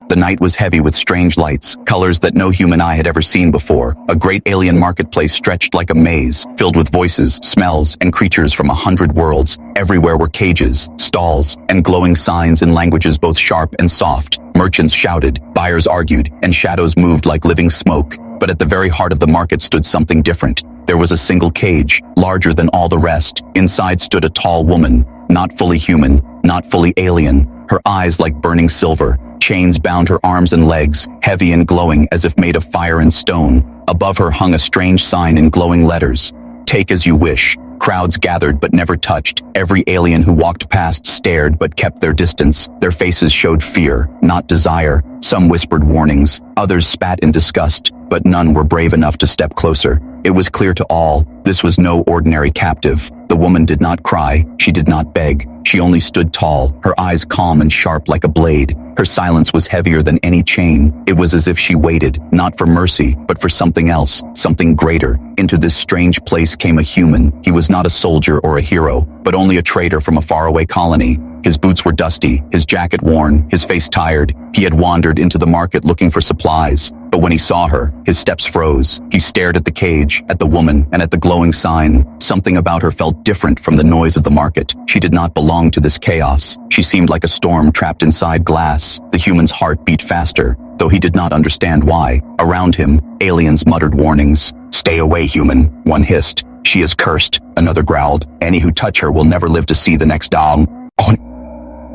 The night was heavy with strange lights, colors that no human eye had ever seen before. A great alien marketplace stretched like a maze, filled with voices, smells, and creatures from 100 worlds. Everywhere were cages, stalls, and glowing signs in languages both sharp and soft. Merchants shouted, buyers argued, and shadows moved like living smoke. But at the very heart of the market stood something different. There was a single cage, larger than all the rest. Inside stood a tall woman, not fully human, not fully alien, her eyes like burning silver. Chains bound her arms and legs, heavy and glowing as if made of fire and stone. Above her hung a strange sign in glowing letters. Take as you wish. Crowds gathered but never touched. Every alien who walked past stared but kept their distance. Their faces showed fear, not desire. Some whispered warnings, others spat in disgust, but none were brave enough to step closer. It was clear to all, this was no ordinary captive. The woman did not cry, she did not beg. She only stood tall, her eyes calm and sharp like a blade. Her silence was heavier than any chain. It was as if she waited, not for mercy, but for something else, something greater. Into this strange place came a human. He was not a soldier or a hero, but only a trader from a faraway colony. His boots were dusty, his jacket worn, his face tired. He had wandered into the market looking for supplies. But when he saw her, his steps froze. He stared at the cage, at the woman, and at the glowing sign. Something about her felt different from the noise of the market. She did not belong to this chaos. She seemed like a storm trapped inside glass. The human's heart beat faster, though he did not understand why. Around him, aliens muttered warnings. "Stay away, human," one hissed. "She is cursed," another growled. "Any who touch her will never live to see the next dawn."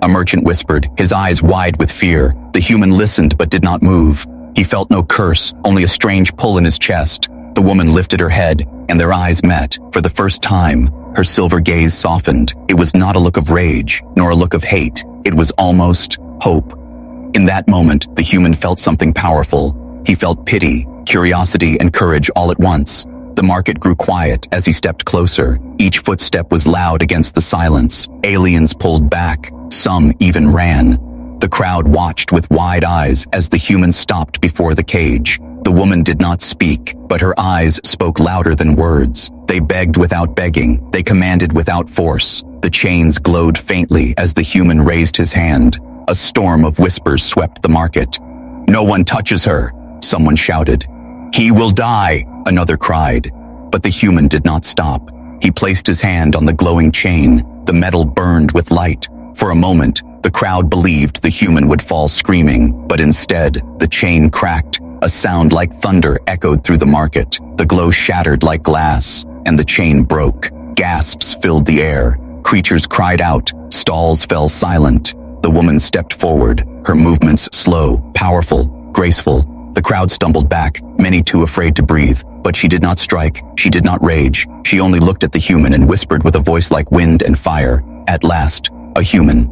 A merchant whispered, his eyes wide with fear. The human listened but did not move. He felt no curse, only a strange pull in his chest. The woman lifted her head, and their eyes met. For the first time, her silver gaze softened. It was not a look of rage, nor a look of hate. It was almost hope. In that moment, the human felt something powerful. He felt pity, curiosity, and courage all at once. The market grew quiet as he stepped closer. Each footstep was loud against the silence. Aliens pulled back. Some even ran. The crowd watched with wide eyes as the human stopped before the cage. The woman did not speak, but her eyes spoke louder than words. They begged without begging. They commanded without force. The chains glowed faintly as the human raised his hand. A storm of whispers swept the market. "No one touches her," someone shouted. "He will die," another cried. But the human did not stop. He placed his hand on the glowing chain. The metal burned with light. For a moment, the crowd believed the human would fall screaming, but instead, the chain cracked. A sound like thunder echoed through the market. The glow shattered like glass, and the chain broke. Gasps filled the air. Creatures cried out. Stalls fell silent. The woman stepped forward, her movements slow, powerful, graceful. The crowd stumbled back, many too afraid to breathe. But she did not strike, she did not rage. She only looked at the human and whispered with a voice like wind and fire, "At last, a human."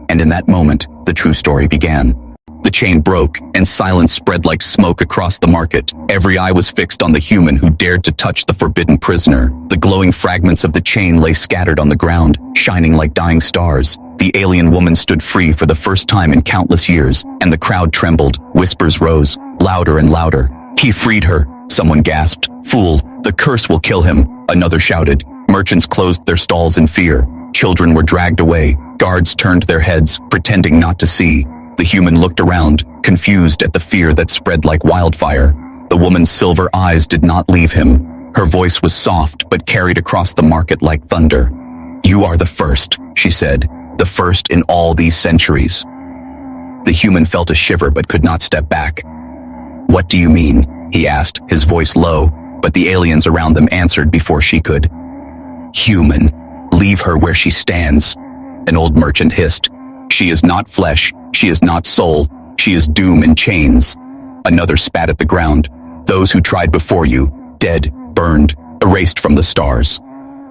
And in that moment, the true story began. The chain broke, and silence spread like smoke across the market. Every eye was fixed on the human who dared to touch the forbidden prisoner. The glowing fragments of the chain lay scattered on the ground, shining like dying stars. The alien woman stood free for the first time in countless years, and the crowd trembled. Whispers rose, louder and louder. "He freed her," someone gasped. "Fool, the curse will kill him," another shouted. Merchants closed their stalls in fear. Children were dragged away. Guards turned their heads, pretending not to see. The human looked around, confused at the fear that spread like wildfire. The woman's silver eyes did not leave him. Her voice was soft but carried across the market like thunder. "You are the first," she said, "the first in all these centuries." The human felt a shiver but could not step back. "What do you mean?" he asked, his voice low, but the aliens around them answered before she could. "Human, leave her where she stands," an old merchant hissed. "She is not flesh, she is not soul, she is doom in chains." Another spat at the ground. "Those who tried before you, dead, burned, erased from the stars."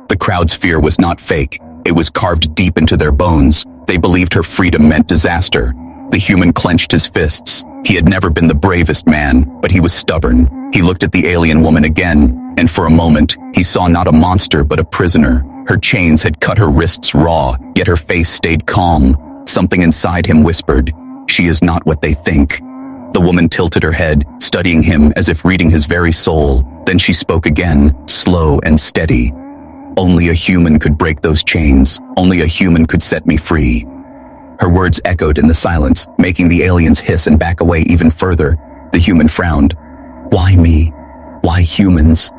The crowd's fear was not fake. It was carved deep into their bones. They believed her freedom meant disaster. The human clenched his fists. He had never been the bravest man, but he was stubborn. He looked at the alien woman again, and for a moment, he saw not a monster but a prisoner. Her chains had cut her wrists raw, yet her face stayed calm. Something inside him whispered, "She is not what they think." The woman tilted her head, studying him as if reading his very soul. Then she spoke again, slow and steady. "Only a human could break those chains. Only a human could set me free." Her words echoed in the silence, making the aliens hiss and back away even further. The human frowned. Why me? Why humans?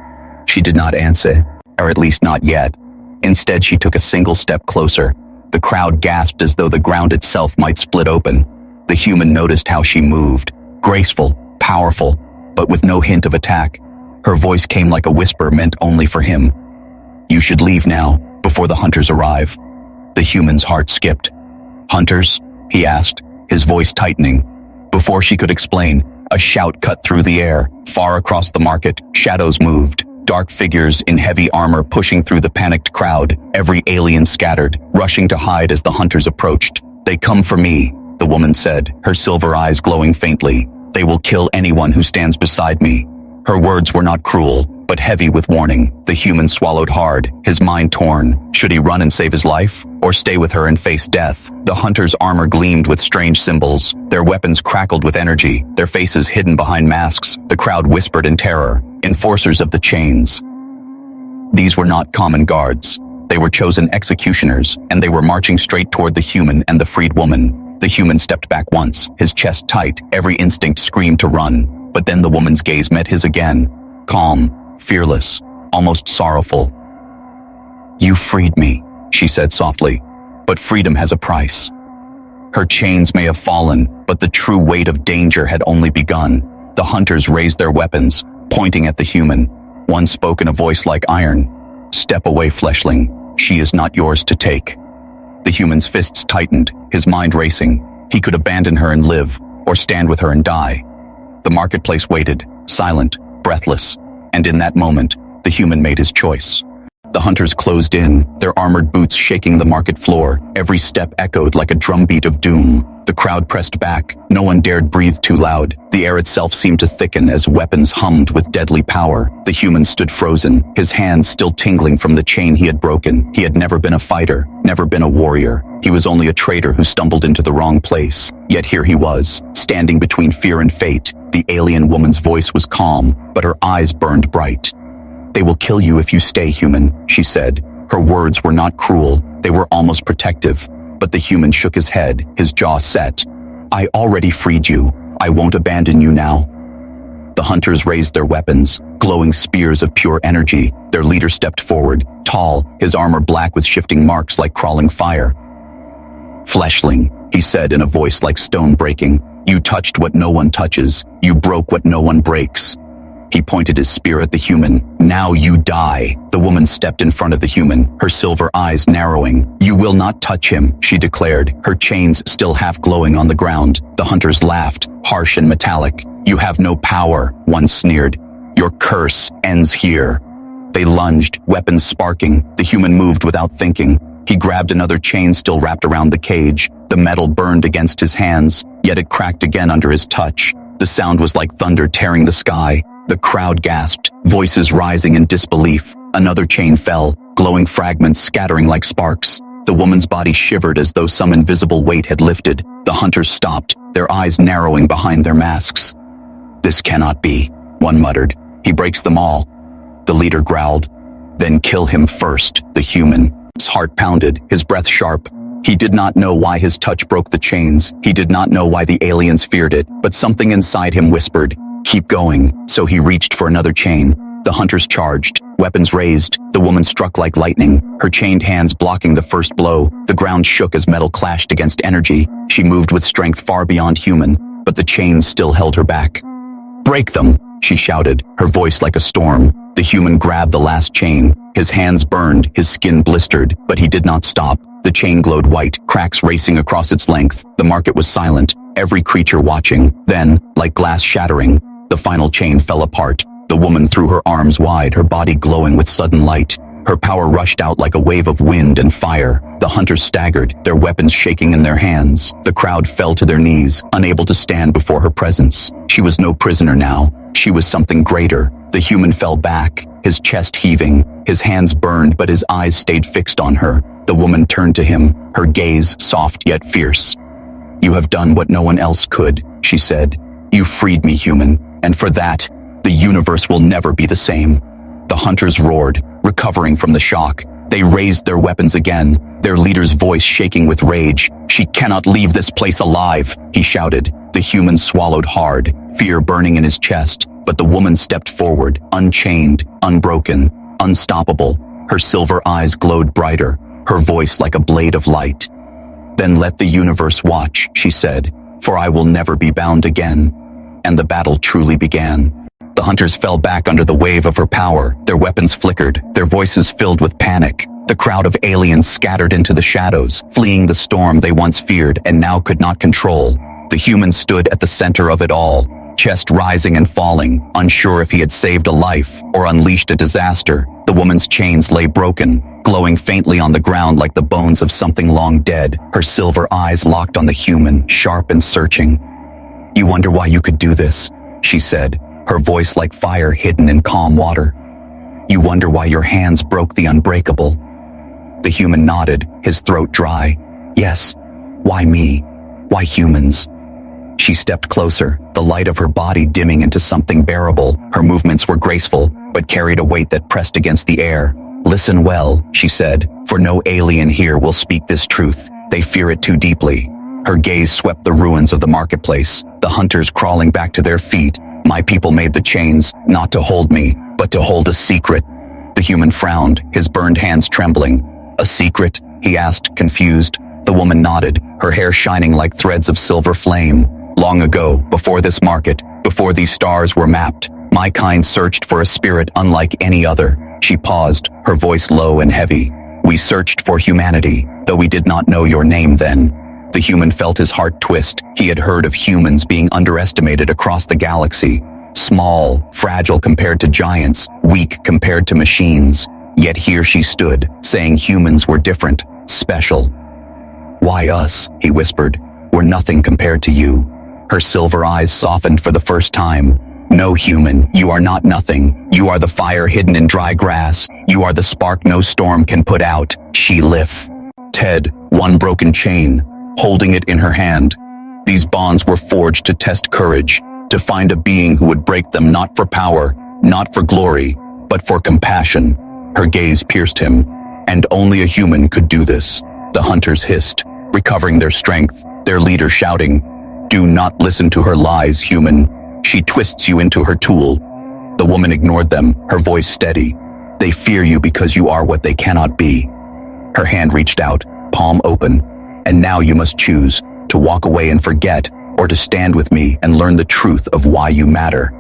She did not answer, or at least not yet. Instead, she took a single step closer. The crowd gasped as though the ground itself might split open. The human noticed how she moved, graceful, powerful, but with no hint of attack. Her voice came like a whisper meant only for him. You should leave now, before the hunters arrive. The human's heart skipped. Hunters? He asked, his voice tightening. Before she could explain, a shout cut through the air. Far across the market, shadows moved. Dark figures in heavy armor pushing through the panicked crowd. Every alien scattered, rushing to hide as the hunters approached. They come for me, the woman said, her silver eyes glowing faintly. They will kill anyone who stands beside me. Her words were not cruel, but heavy with warning. The human swallowed hard, his mind torn. Should he run and save his life, or stay with her and face death? The hunter's armor gleamed with strange symbols. Their weapons crackled with energy, their faces hidden behind masks. The crowd whispered in terror. Enforcers of the chains. These were not common guards. They were chosen executioners, and they were marching straight toward the human and the freed woman. The human stepped back once, his chest tight, every instinct screamed to run. But then the woman's gaze met his again. Calm, fearless, almost sorrowful. You freed me, she said softly, but freedom has a price. Her chains may have fallen, but the true weight of danger had only begun. The hunters raised their weapons, pointing at the human. One spoke in a voice like iron. Step away, fleshling. She is not yours to take. The human's fists tightened, his mind racing. He could abandon her and live, or stand with her and die. The marketplace waited, silent, breathless, and in that moment, the human made his choice. The hunters closed in, their armored boots shaking the market floor. Every step echoed like a drumbeat of doom. The crowd pressed back. No one dared breathe too loud. The air itself seemed to thicken as weapons hummed with deadly power. The human stood frozen, his hands still tingling from the chain he had broken. He had never been a fighter, never been a warrior. He was only a traitor who stumbled into the wrong place. Yet here he was, standing between fear and fate. The alien woman's voice was calm, but her eyes burned bright. They will kill you if you stay, human, she said. Her words were not cruel, they were almost protective. But the human shook his head, his jaw set. I already freed you. I won't abandon you now. The hunters raised their weapons, glowing spears of pure energy. Their leader stepped forward, tall, his armor black with shifting marks like crawling fire. Fleshling, he said in a voice like stone breaking. You touched what no one touches. You broke what no one breaks. He pointed his spear at the human. Now you die. The woman stepped in front of the human, her silver eyes narrowing. You will not touch him, she declared, her chains still half glowing on the ground. The hunters laughed, harsh and metallic. You have no power, one sneered. Your curse ends here. They lunged, weapons sparking. The human moved without thinking. He grabbed another chain still wrapped around the cage. The metal burned against his hands, yet it cracked again under his touch. The sound was like thunder tearing the sky. The crowd gasped, voices rising in disbelief. Another chain fell, glowing fragments scattering like sparks. The woman's body shivered as though some invisible weight had lifted. The hunters stopped, their eyes narrowing behind their masks. This cannot be, one muttered. He breaks them all. The leader growled. Then kill him first, the human. His heart pounded, his breath sharp. He did not know why his touch broke the chains. He did not know why the aliens feared it, but something inside him whispered, keep going. So he reached for another chain. The hunters charged, weapons raised. The woman struck like lightning, her chained hands blocking the first blow. The ground shook as metal clashed against energy. She moved with strength far beyond human, but the chains still held her back. Break them, she shouted, her voice like a storm. The human grabbed the last chain. His hands burned, his skin blistered, but he did not stop. The chain glowed white, cracks racing across its length. The market was silent, every creature watching. Then, like glass shattering, the final chain fell apart. The woman threw her arms wide, her body glowing with sudden light. Her power rushed out like a wave of wind and fire. The hunters staggered, their weapons shaking in their hands. The crowd fell to their knees, unable to stand before her presence. She was no prisoner now. She was something greater. The human fell back, his chest heaving. His hands burned, but his eyes stayed fixed on her. The woman turned to him, her gaze soft yet fierce. You have done what no one else could, she said. You freed me, human, and for that, the universe will never be the same. The hunters roared, recovering from the shock. They raised their weapons again. their leader's voice shaking with rage. "She cannot leave this place alive," he shouted. The human swallowed hard, fear burning in his chest, but the woman stepped forward, unchained, unbroken, unstoppable. Her silver eyes glowed brighter, her voice like a blade of light. "Then let the universe watch," she said, "for I will never be bound again." And the battle truly began. The hunters fell back under the wave of her power, their weapons flickered, their voices filled with panic. The crowd of aliens scattered into the shadows, fleeing the storm they once feared and now could not control. The human stood at the center of it all, chest rising and falling, unsure if he had saved a life or unleashed a disaster. The woman's chains lay broken, glowing faintly on the ground like the bones of something long dead, her silver eyes locked on the human, sharp and searching. "You wonder why you could do this," she said, her voice like fire hidden in calm water. "You wonder why your hands broke the unbreakable." The human nodded, his throat dry. "Yes. Why me? Why humans?" She stepped closer, the light of her body dimming into something bearable. Her movements were graceful, but carried a weight that pressed against the air. "Listen well," she said, "for no alien here will speak this truth. They fear it too deeply." Her gaze swept the ruins of the marketplace, the hunters crawling back to their feet. "My people made the chains, not to hold me, but to hold a secret." The human frowned, his burned hands trembling. "A secret?" he asked, confused. The woman nodded, her hair shining like threads of silver flame. "Long ago, before this market, before these stars were mapped, my kind searched for a spirit unlike any other." She paused, her voice low and heavy. "We searched for humanity, though we did not know your name then." The human felt his heart twist. He had heard of humans being underestimated across the galaxy. Small, fragile compared to giants, weak compared to machines. Yet here she stood, saying humans were different, special. "Why us?" he whispered. "We're nothing compared to you." Her silver eyes softened for the first time. "No, human, you are not nothing. You are the fire hidden in dry grass. You are the spark no storm can put out." She lifted one broken chain, holding it in her hand. These bonds were forged to test courage, to find a being who would break them not for power, not for glory, but for compassion. Her gaze pierced him, and only a human could do this. The hunters hissed, recovering their strength, their leader shouting, "Do not listen to her lies, human. She twists you into her tool." The woman ignored them, her voice steady. "They fear you because you are what they cannot be." Her hand reached out, palm open. "And now you must choose, to walk away and forget, or to stand with me and learn the truth of why you matter."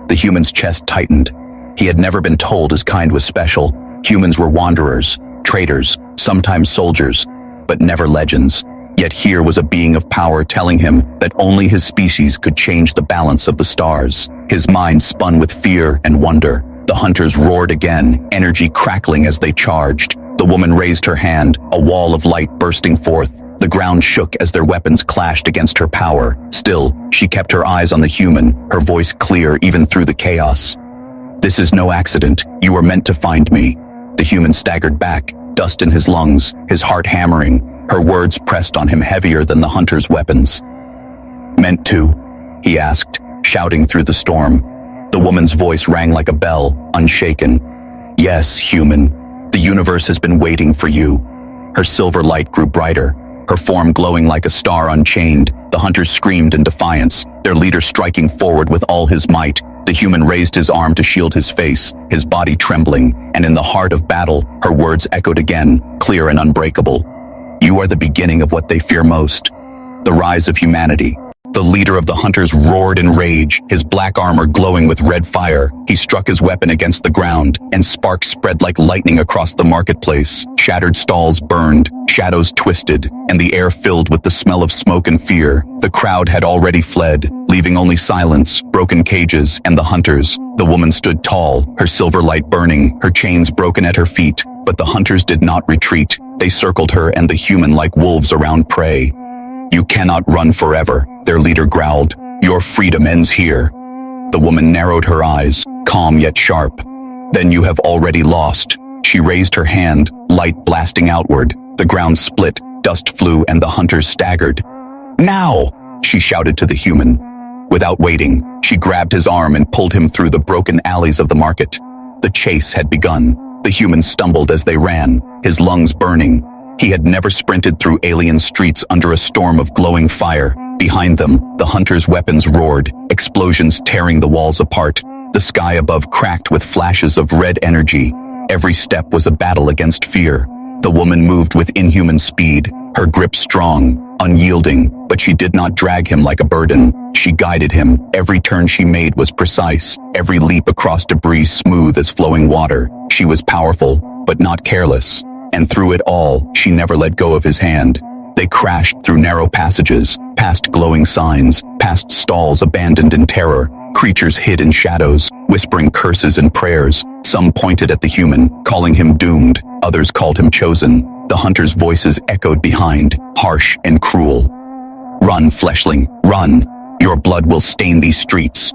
The human's chest tightened. He had never been told his kind was special. Humans were wanderers, traitors, sometimes soldiers, but never legends. Yet here was a being of power telling him that only his species could change the balance of the stars. His mind spun with fear and wonder. The hunters roared again, energy crackling as they charged. The woman raised her hand, a wall of light bursting forth. The ground shook as their weapons clashed against her power. Still, she kept her eyes on the human, her voice clear even through the chaos. "This is no accident. You were meant to find me." The human staggered back, dust in his lungs, his heart hammering. Her words pressed on him heavier than the hunter's weapons. "Meant to?" he asked, shouting through the storm. The woman's voice rang like a bell, unshaken. "Yes, human. The universe has been waiting for you." Her silver light grew brighter, her form glowing like a star unchained. The hunters screamed in defiance, their leader striking forward with all his might. The human raised his arm to shield his face, his body trembling, and in the heart of battle, her words echoed again, clear and unbreakable. "You are the beginning of what they fear most, the rise of humanity." The leader of the hunters roared in rage, his black armor glowing with red fire. He struck his weapon against the ground, and sparks spread like lightning across the marketplace. Shattered stalls burned, shadows twisted, and the air filled with the smell of smoke and fear. The crowd had already fled, leaving only silence, broken cages, and the hunters. The woman stood tall, her silver light burning, her chains broken at her feet. But the hunters did not retreat. They circled her and the human like wolves around prey. "You cannot run forever," their leader growled. "Your freedom ends here." The woman narrowed her eyes, calm yet sharp. "Then you have already lost." She raised her hand, light blasting outward. The ground split, dust flew, and the hunters staggered. "Now!" she shouted to the human. Without waiting, she grabbed his arm and pulled him through the broken alleys of the market. The chase had begun. The human stumbled as they ran, his lungs burning. He had never sprinted through alien streets under a storm of glowing fire. Behind them, the hunters' weapons roared, explosions tearing the walls apart. The sky above cracked with flashes of red energy. Every step was a battle against fear. The woman moved with inhuman speed, her grip strong, unyielding, but she did not drag him like a burden. She guided him. Every turn she made was precise, every leap across debris smooth as flowing water. She was powerful, but not careless. And through it all, she never let go of his hand. They crashed through narrow passages, past glowing signs, past stalls abandoned in terror. Creatures hid in shadows, whispering curses and prayers. Some pointed at the human, calling him doomed. Others called him chosen. The hunters' voices echoed behind, harsh and cruel. "Run, fleshling, run! Your blood will stain these streets."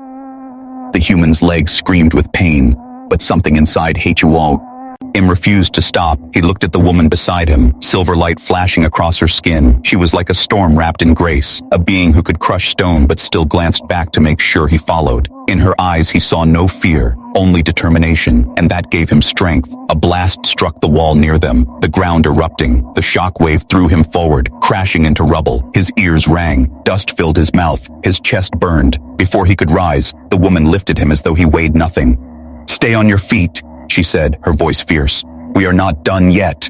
The human's legs screamed with pain, but something inside hate you all. Im refused to stop. He looked at the woman beside him, silver light flashing across her skin. She was like a storm wrapped in grace, a being who could crush stone but still glanced back to make sure he followed. In her eyes he saw no fear, only determination, and that gave him strength. A blast struck the wall near them, the ground erupting. The shockwave threw him forward, crashing into rubble. His ears rang, dust filled his mouth, his chest burned. Before he could rise, the woman lifted him as though he weighed nothing. "Stay on your feet," she said, her voice fierce. "We are not done yet."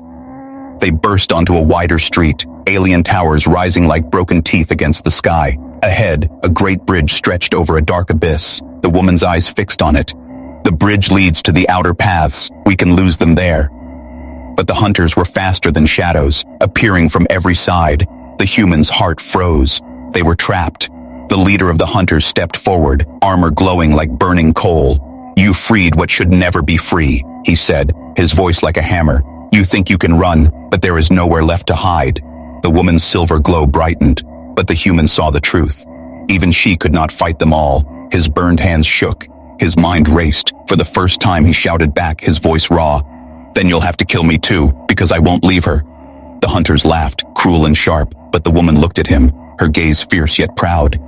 They burst onto a wider street, alien towers rising like broken teeth against the sky. Ahead, a great bridge stretched over a dark abyss, the woman's eyes fixed on it. "The bridge leads to the outer paths. We can lose them there." But the hunters were faster than shadows, appearing from every side. The human's heart froze. They were trapped. The leader of the hunters stepped forward, armor glowing like burning coal. "You freed what should never be free," he said, his voice like a hammer. "You think you can run, but there is nowhere left to hide." The woman's silver glow brightened, but the human saw the truth. Even she could not fight them all. His burned hands shook. His mind raced. For the first time he shouted back, his voice raw. "Then you'll have to kill me too, because I won't leave her." The hunters laughed, cruel and sharp, but the woman looked at him, her gaze fierce yet proud.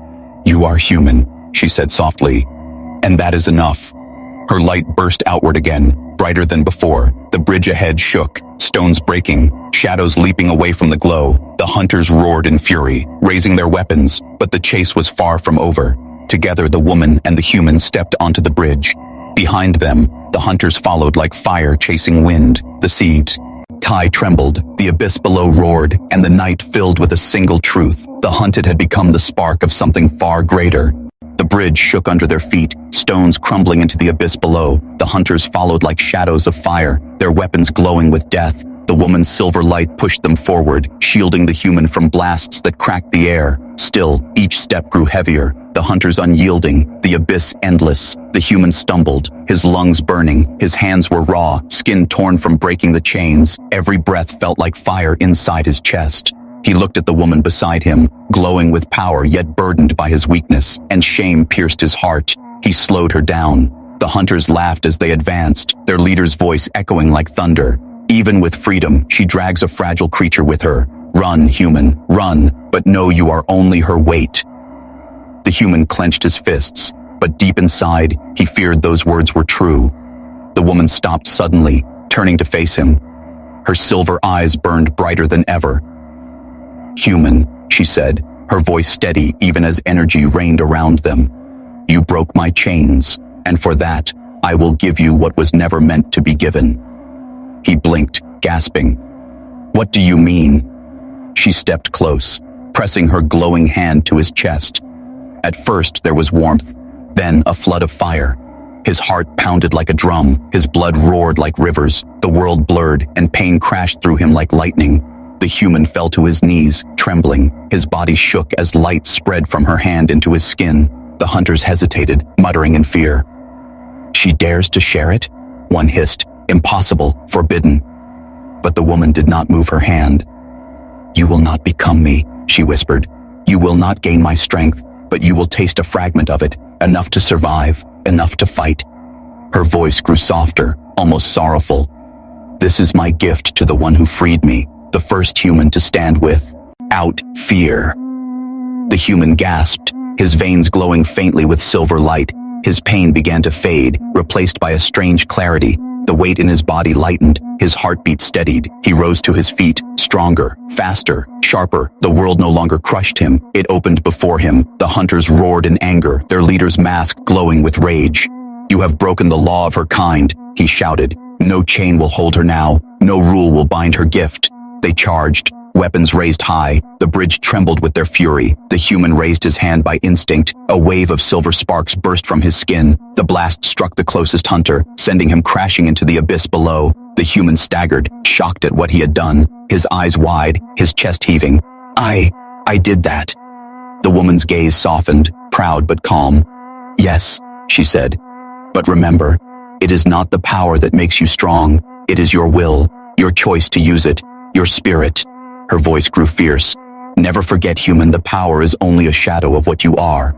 "You are human," she said softly, "and that is enough." Her light burst outward again, brighter than before. The bridge ahead shook, stones breaking, shadows leaping away from the glow. The hunters roared in fury, raising their weapons, but the chase was far from over. Together the woman and the human stepped onto the bridge. Behind them, the hunters followed like fire chasing wind. The seas sky trembled, the abyss below roared, and the night filled with a single truth. The hunted had become the spark of something far greater. The bridge shook under their feet, stones crumbling into the abyss below. The hunters followed like shadows of fire, their weapons glowing with death. The woman's silver light pushed them forward, shielding the human from blasts that cracked the air. Still, each step grew heavier, the hunters unyielding, the abyss endless. The human stumbled, his lungs burning, his hands were raw, skin torn from breaking the chains. Every breath felt like fire inside his chest. He looked at the woman beside him, glowing with power yet burdened by his weakness, and shame pierced his heart. He slowed her down. The hunters laughed as they advanced, their leader's voice echoing like thunder. "Even with freedom, she drags a fragile creature with her. Run, human, run, but know you are only her weight." The human clenched his fists, but deep inside, he feared those words were true. The woman stopped suddenly, turning to face him. Her silver eyes burned brighter than ever. "Human," she said, her voice steady even as energy rained around them. "You broke my chains, and for that, I will give you what was never meant to be given." He blinked, gasping. "What do you mean?" She stepped close, pressing her glowing hand to his chest. At first there was warmth, then a flood of fire. His heart pounded like a drum, his blood roared like rivers, the world blurred, and pain crashed through him like lightning. The human fell to his knees, trembling. His body shook as light spread from her hand into his skin. The hunters hesitated, muttering in fear. "She dares to share it?" one hissed. "Impossible, forbidden." But the woman did not move her hand. "You will not become me," she whispered. "You will not gain my strength, but you will taste a fragment of it, enough to survive, enough to fight." Her voice grew softer, almost sorrowful. "This is my gift to the one who freed me, the first human to stand without fear." The human gasped, his veins glowing faintly with silver light. His pain began to fade, replaced by a strange clarity. The weight in his body lightened, his heartbeat steadied. He rose to his feet, stronger, faster, sharper. The world no longer crushed him. It opened before him. The hunters roared in anger, their leader's mask glowing with rage. "You have broken the law of her kind," he shouted. "No chain will hold her now. No rule will bind her gift." They charged, weapons raised high. The bridge trembled with their fury. The human raised his hand by instinct. A wave of silver sparks burst from his skin. The blast struck the closest hunter, sending him crashing into the abyss below. The human staggered, shocked at what he had done, his eyes wide, his chest heaving. I did that." The woman's gaze softened, proud but calm. "Yes," she said. "But remember, it is not the power that makes you strong. It is your will, your choice to use it, your spirit." Her voice grew fierce. "Never forget, human, the power is only a shadow of what you are."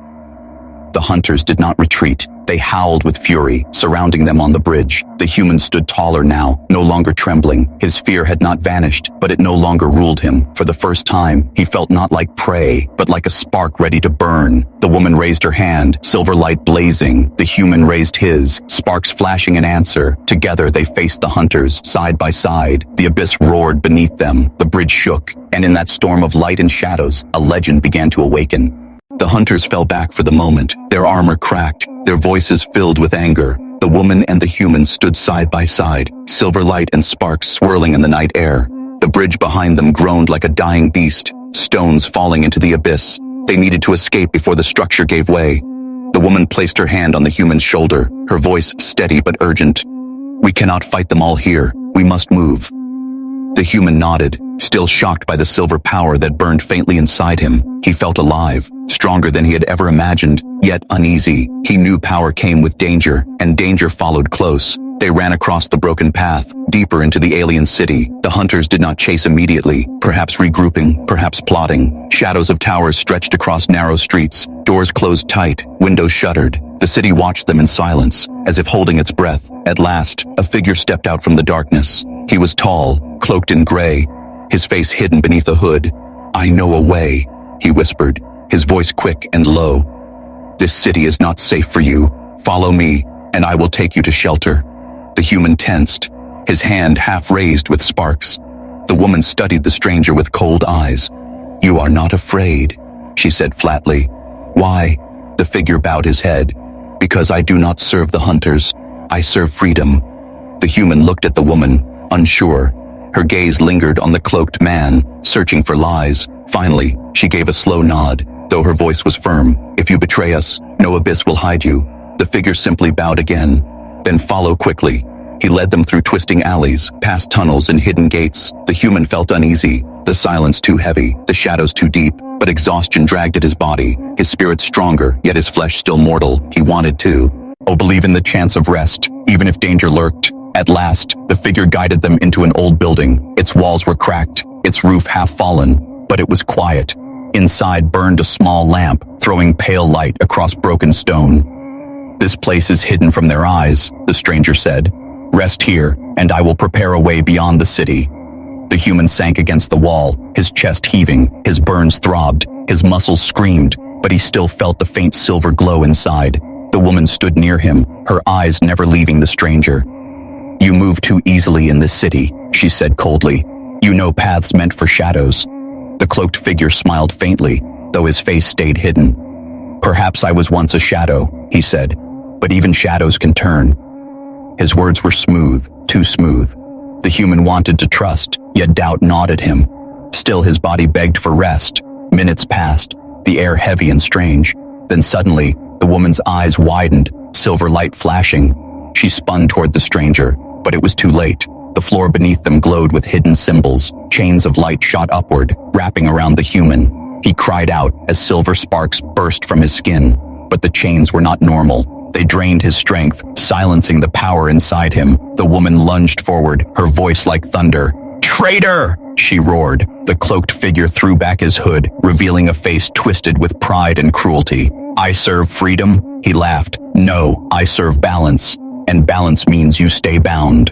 The hunters did not retreat. They howled with fury, surrounding them on the bridge. The human stood taller now, no longer trembling. His fear had not vanished, but it no longer ruled him. For the first time, he felt not like prey, but like a spark ready to burn. The woman raised her hand, silver light blazing. The human raised his, sparks flashing in answer. Together they faced the hunters, side by side. The abyss roared beneath them. The bridge shook, and in that storm of light and shadows, a legend began to awaken. The hunters fell back for the moment, their armor cracked, their voices filled with anger. The woman and the human stood side by side, silver light and sparks swirling in the night air. The bridge behind them groaned like a dying beast, stones falling into the abyss. They needed to escape before the structure gave way. The woman placed her hand on the human's shoulder, her voice steady but urgent. "We cannot fight them all here. We must move." The human nodded, still shocked by the silver power that burned faintly inside him. He felt alive, stronger than he had ever imagined, yet uneasy. He knew power came with danger, and danger followed close. They ran across the broken path, deeper into the alien city. The hunters did not chase immediately, perhaps regrouping, perhaps plotting. Shadows of towers stretched across narrow streets, doors closed tight, windows shuttered. The city watched them in silence, as if holding its breath. At last, a figure stepped out from the darkness. He was tall, cloaked in gray, his face hidden beneath a hood. "I know a way," he whispered, his voice quick and low. "This city is not safe for you. Follow me, and I will take you to shelter." The human tensed, his hand half raised with sparks. The woman studied the stranger with cold eyes. "You are not afraid," she said flatly. "Why?" The figure bowed his head. "Because I do not serve the hunters. I serve freedom." The human looked at the woman, unsure. Her gaze lingered on the cloaked man, searching for lies. Finally, she gave a slow nod, though her voice was firm. "If you betray us, no abyss will hide you." The figure simply bowed again. "Then follow quickly." He led them through twisting alleys, past tunnels and hidden gates. The human felt uneasy, the silence too heavy, the shadows too deep, but exhaustion dragged at his body. His spirit stronger, yet his flesh still mortal. He wanted to believe in the chance of rest, even if danger lurked. At last, the figure guided them into an old building. Its walls were cracked, its roof half fallen, but it was quiet. Inside burned a small lamp, throwing pale light across broken stone. "This place is hidden from their eyes," the stranger said. "Rest here, and I will prepare a way beyond the city." The human sank against the wall, his chest heaving, his burns throbbed, his muscles screamed, but he still felt the faint silver glow inside. The woman stood near him, her eyes never leaving the stranger. "You move too easily in this city," she said coldly. "You know paths meant for shadows." The cloaked figure smiled faintly, though his face stayed hidden. "Perhaps I was once a shadow," he said, "but even shadows can turn." His words were smooth, too smooth. The human wanted to trust, yet doubt gnawed at him. Still his body begged for rest. Minutes passed, the air heavy and strange. Then suddenly, the woman's eyes widened, silver light flashing. She spun toward the stranger, but it was too late. The floor beneath them glowed with hidden symbols. Chains of light shot upward, wrapping around the human. He cried out as silver sparks burst from his skin. But the chains were not normal. They drained his strength, silencing the power inside him. The woman lunged forward, her voice like thunder. "Traitor!" she roared. The cloaked figure threw back his hood, revealing a face twisted with pride and cruelty. "I serve freedom?" He laughed. "No, I serve balance. And balance means you stay bound."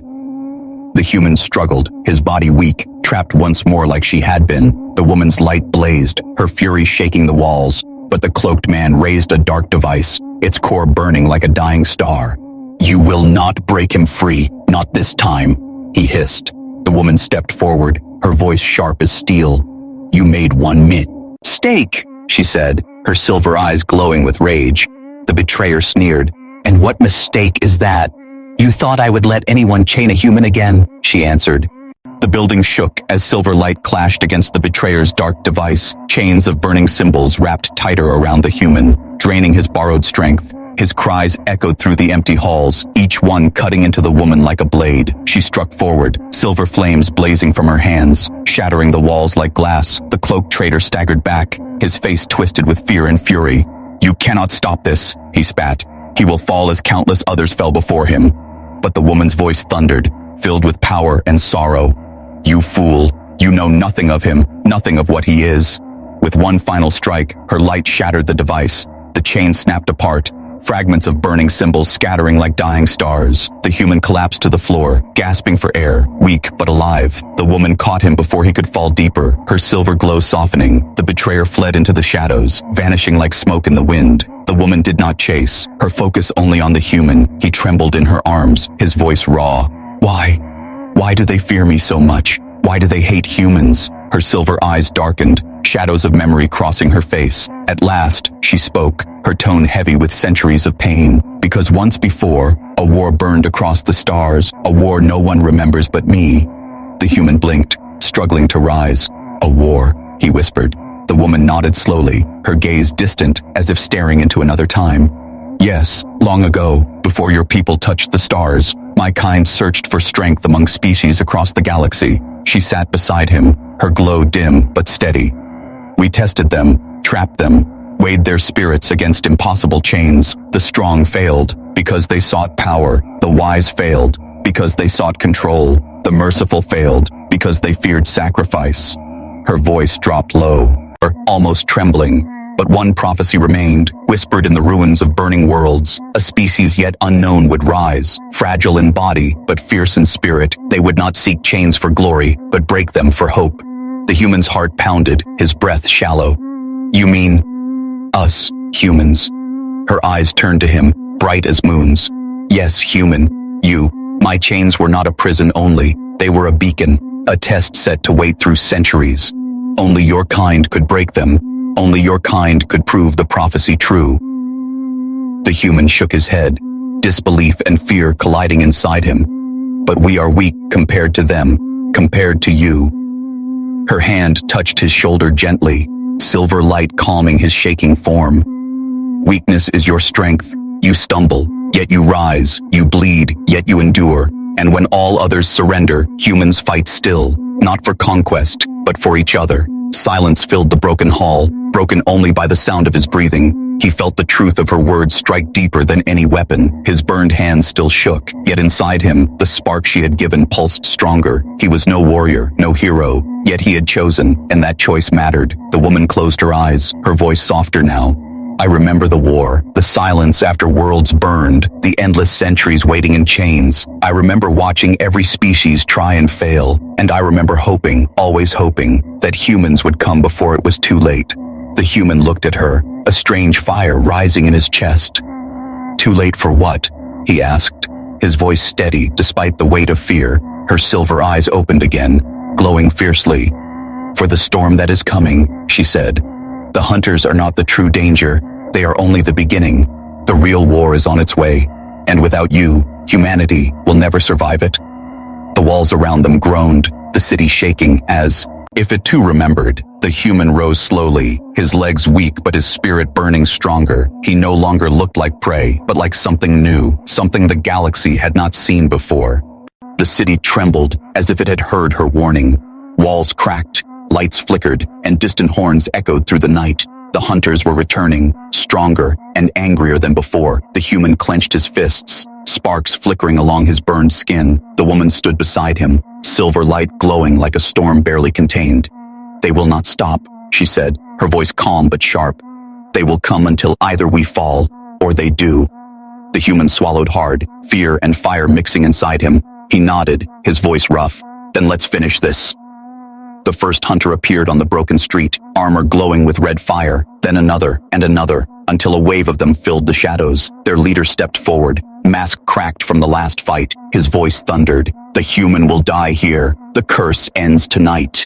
The human struggled, his body weak, trapped once more like she had been. The woman's light blazed, her fury shaking the walls. But the cloaked man raised a dark device, its core burning like a dying star. You will not break him free, not this time, he hissed. The woman stepped forward, her voice sharp as steel. You made one mistake, she said, her silver eyes glowing with rage. The betrayer sneered. And what mistake is that? You thought I would let anyone chain a human again, she answered. The building shook as silver light clashed against the betrayer's dark device, chains of burning symbols wrapped tighter around the human, draining his borrowed strength. His cries echoed through the empty halls, each one cutting into the woman like a blade. She struck forward, silver flames blazing from her hands, shattering the walls like glass. The cloaked traitor staggered back, his face twisted with fear and fury. You cannot stop this, he spat. He will fall as countless others fell before him. But the woman's voice thundered, filled with power and sorrow. You fool, you know nothing of him, nothing of what he is. With one final strike, her light shattered the device. The chain snapped apart, fragments of burning symbols scattering like dying stars. The human collapsed to the floor, gasping for air, weak but alive. The woman caught him before he could fall deeper, her silver glow softening. The betrayer fled into the shadows, vanishing like smoke in the wind. The woman did not chase, her focus only on the human. He trembled in her arms, his voice raw. Why? Why do they fear me so much? Why do they hate humans? Her silver eyes darkened, shadows of memory crossing her face. At last, she spoke, her tone heavy with centuries of pain. Because once before, a war burned across the stars, a war no one remembers but me. The human blinked, struggling to rise. A war, he whispered. The woman nodded slowly, her gaze distant, as if staring into another time. Yes, long ago, before your people touched the stars, my kind searched for strength among species across the galaxy. She sat beside him, her glow dim but steady. We tested them, trapped them, weighed their spirits against impossible chains. The strong failed, because they sought power. The wise failed, because they sought control. The merciful failed, because they feared sacrifice. Her voice dropped low, almost trembling. But one prophecy remained, whispered in the ruins of burning worlds. A species yet unknown would rise, fragile in body, but fierce in spirit. They would not seek chains for glory, but break them for hope. The human's heart pounded, his breath shallow. You mean us, humans? Her eyes turned to him, bright as moons. Yes, human. You. My chains were not a prison only. They were a beacon, a test set to wait through centuries. Only your kind could break them. Only your kind could prove the prophecy true. The human shook his head, disbelief and fear colliding inside him. But we are weak compared to them, compared to you. Her hand touched his shoulder gently, silver light calming his shaking form. Weakness is your strength. You stumble, yet you rise. You bleed, yet you endure. And when all others surrender, humans fight still, not for conquest, but for each other. Silence filled the broken hall, broken only by the sound of his breathing. He felt the truth of her words strike deeper than any weapon. His burned hands still shook, yet inside him, the spark she had given pulsed stronger. He was no warrior, no hero, yet he had chosen, and that choice mattered. The woman closed her eyes, her voice softer now. I remember the war, the silence after worlds burned, the endless centuries waiting in chains. I remember watching every species try and fail, and I remember hoping, always hoping, that humans would come before it was too late. The human looked at her, a strange fire rising in his chest. Too late for what? He asked, his voice steady despite the weight of fear. Her silver eyes opened again, glowing fiercely. For the storm that is coming, she said. The hunters are not the true danger, they are only the beginning. The real war is on its way, and without you, humanity will never survive it. The walls around them groaned, the city shaking as, if it too remembered, the human rose slowly, his legs weak but his spirit burning stronger. He no longer looked like prey, but like something new, something the galaxy had not seen before. The city trembled as if it had heard her warning. Walls cracked, lights flickered, and distant horns echoed through the night. The hunters were returning, stronger and angrier than before. The human clenched his fists, sparks flickering along his burned skin. The woman stood beside him, silver light glowing like a storm barely contained. They will not stop, she said, her voice calm but sharp. They will come until either we fall, or they do. The human swallowed hard, fear and fire mixing inside him. He nodded, his voice rough. Then let's finish this. The first hunter appeared on the broken street, armor glowing with red fire, then another and another, until a wave of them filled the shadows. Their leader stepped forward, Mask cracked from the last fight. His voice thundered. The human will die here. The curse ends tonight.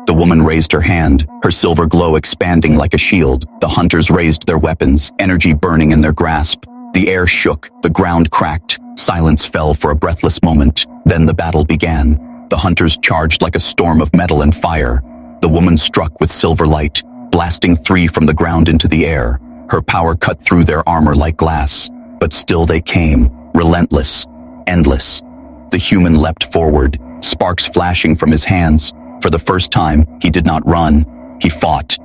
The woman raised her hand, her silver glow expanding like a shield. The hunters raised their weapons, energy burning in their grasp. The air shook, the ground cracked. Silence fell for a breathless moment. Then the battle began. The hunters charged like a storm of metal and fire. The woman struck with silver light, blasting three from the ground into the air. Her power cut through their armor like glass. But still they came, relentless, endless. The human leapt forward, sparks flashing from his hands. For the first time, he did not run. He fought.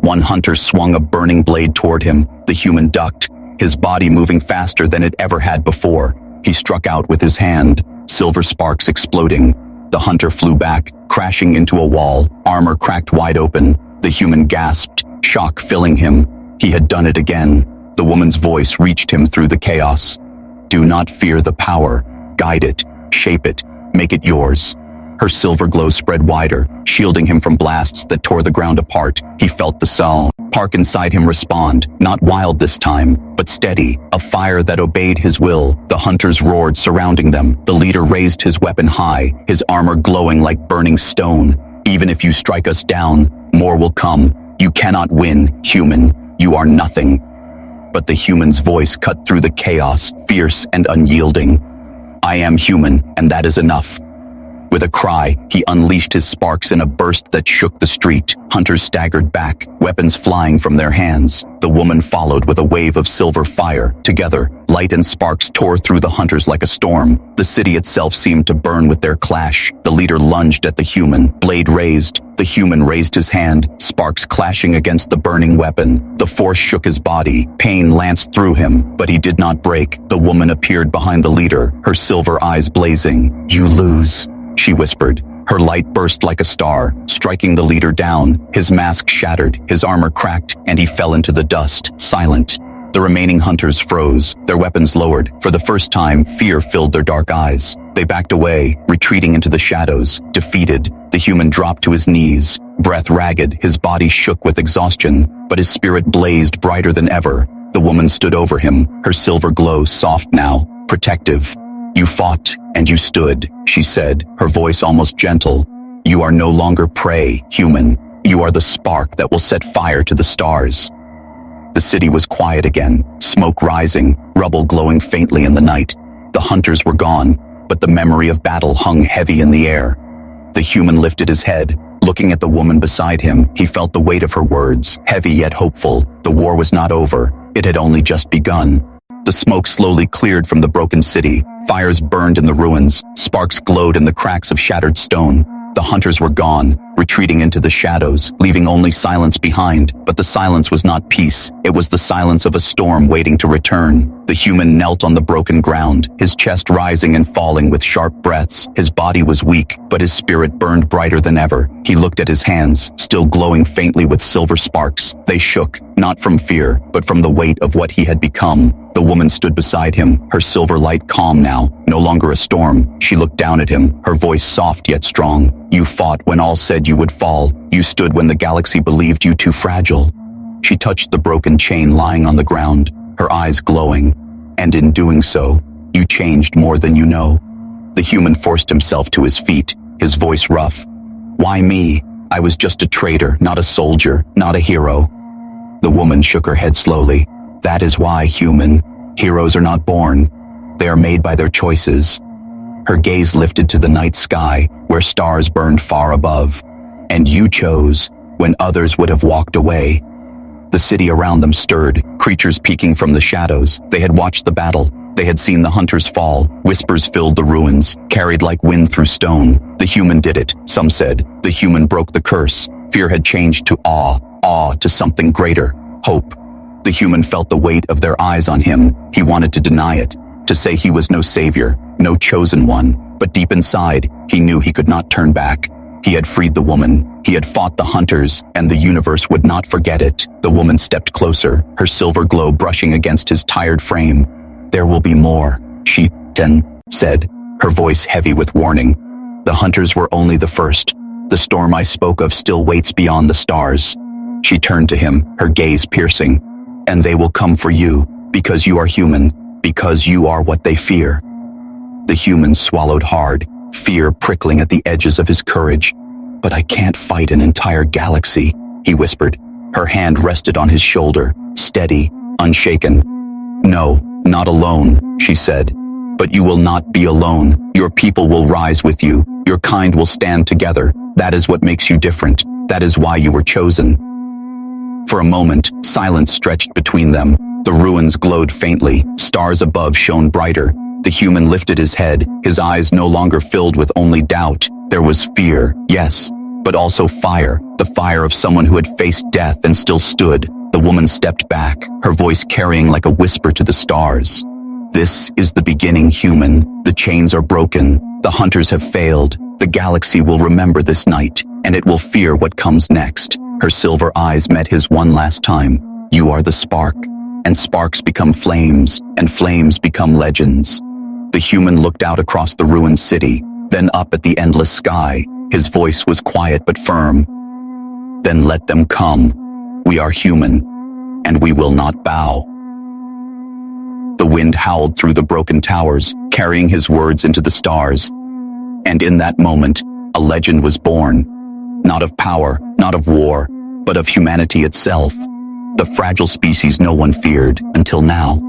One hunter swung a burning blade toward him. The human ducked, his body moving faster than it ever had before. He struck out with his hand, silver sparks exploding. The hunter flew back, crashing into a wall, armor cracked wide open. The human gasped, shock filling him. He had done it again. The woman's voice reached him through the chaos. Do not fear the power. Guide it, shape it, make it yours. Her silver glow spread wider, shielding him from blasts that tore the ground apart. He felt the soul spark inside him respond, not wild this time, but steady, a fire that obeyed his will. The hunters roared, surrounding them. The leader raised his weapon high, his armor glowing like burning stone. Even if you strike us down, more will come. You cannot win, human. You are nothing. But the human's voice cut through the chaos, fierce and unyielding. I am human, and that is enough. With a cry, he unleashed his sparks in a burst that shook the street. Hunters staggered back, weapons flying from their hands. The woman followed with a wave of silver fire. Together, light and sparks tore through the hunters like a storm. The city itself seemed to burn with their clash. The leader lunged at the human, blade raised. The human raised his hand, sparks clashing against the burning weapon. The force shook his body. Pain lanced through him, but he did not break. The woman appeared behind the leader, her silver eyes blazing. You lose, she whispered. Her light burst like a star, striking the leader down. His mask shattered, his armor cracked, and he fell into the dust, silent. The remaining hunters froze, their weapons lowered. For the first time, fear filled their dark eyes. They backed away, retreating into the shadows, defeated. The human dropped to his knees, breath ragged, his body shook with exhaustion, but his spirit blazed brighter than ever. The woman stood over him, her silver glow soft now, protective. You fought, and you stood, she said, her voice almost gentle. You are no longer prey, human. You are the spark that will set fire to the stars. The city was quiet again, smoke rising, rubble glowing faintly in the night. The hunters were gone, but the memory of battle hung heavy in the air. The human lifted his head, looking at the woman beside him. He felt the weight of her words, heavy yet hopeful. The war was not over, it had only just begun. The smoke slowly cleared from the broken city. Fires burned in the ruins. Sparks glowed in the cracks of shattered stone. The hunters were gone, retreating into the shadows, leaving only silence behind. But the silence was not peace. It was the silence of a storm waiting to return. The human knelt on the broken ground, his chest rising and falling with sharp breaths. His body was weak, but his spirit burned brighter than ever. He looked at his hands, still glowing faintly with silver sparks. They shook, not from fear, but from the weight of what he had become. The woman stood beside him, her silver light calm now, no longer a storm. She looked down at him, her voice soft yet strong. You fought when all said you would fall. You stood when the galaxy believed you too fragile. She touched the broken chain lying on the ground, her eyes glowing. And in doing so, you changed more than you know. The human forced himself to his feet, his voice rough. Why me? I was just a traitor, not a soldier, not a hero. The woman shook her head slowly. That is why, human. Heroes are not born. They are made by their choices. Her gaze lifted to the night sky, where stars burned far above. And you chose, when others would have walked away. The city around them stirred, creatures peeking from the shadows. They had watched the battle. They had seen the hunters fall. Whispers filled the ruins, carried like wind through stone. The human did it, some said. The human broke the curse. Fear had changed to awe to something greater, hope. The human felt the weight of their eyes on him. He wanted to deny it, to say he was no savior, no chosen one. But deep inside, he knew he could not turn back. He had freed the woman. He had fought the hunters, and the universe would not forget it. The woman stepped closer, her silver glow brushing against his tired frame. There will be more, she said, her voice heavy with warning. The hunters were only the first. The storm I spoke of still waits beyond the stars. She turned to him, her gaze piercing. And they will come for you, because you are human. Because you are what they fear. The human swallowed hard, fear prickling at the edges of his courage. But I can't fight an entire galaxy, he whispered. Her hand rested on his shoulder, steady, unshaken. No, not alone, she said. But you will not be alone. Your people will rise with you. Your kind will stand together. That is what makes you different. That is why you were chosen. For a moment, silence stretched between them. The ruins glowed faintly. Stars above shone brighter. The human lifted his head, his eyes no longer filled with only doubt. There was fear, yes, but also fire, the fire of someone who had faced death and still stood. The woman stepped back, her voice carrying like a whisper to the stars. This is the beginning, human. The chains are broken. The hunters have failed. The galaxy will remember this night, and it will fear what comes next. Her silver eyes met his one last time. You are the spark, and sparks become flames, and flames become legends. The human looked out across the ruined city, then up at the endless sky. His voice was quiet but firm. Then let them come. We are human, and we will not bow. The wind howled through the broken towers, carrying his words into the stars. And in that moment, a legend was born. Not of power, not of war, but of humanity itself. The fragile species no one feared until now.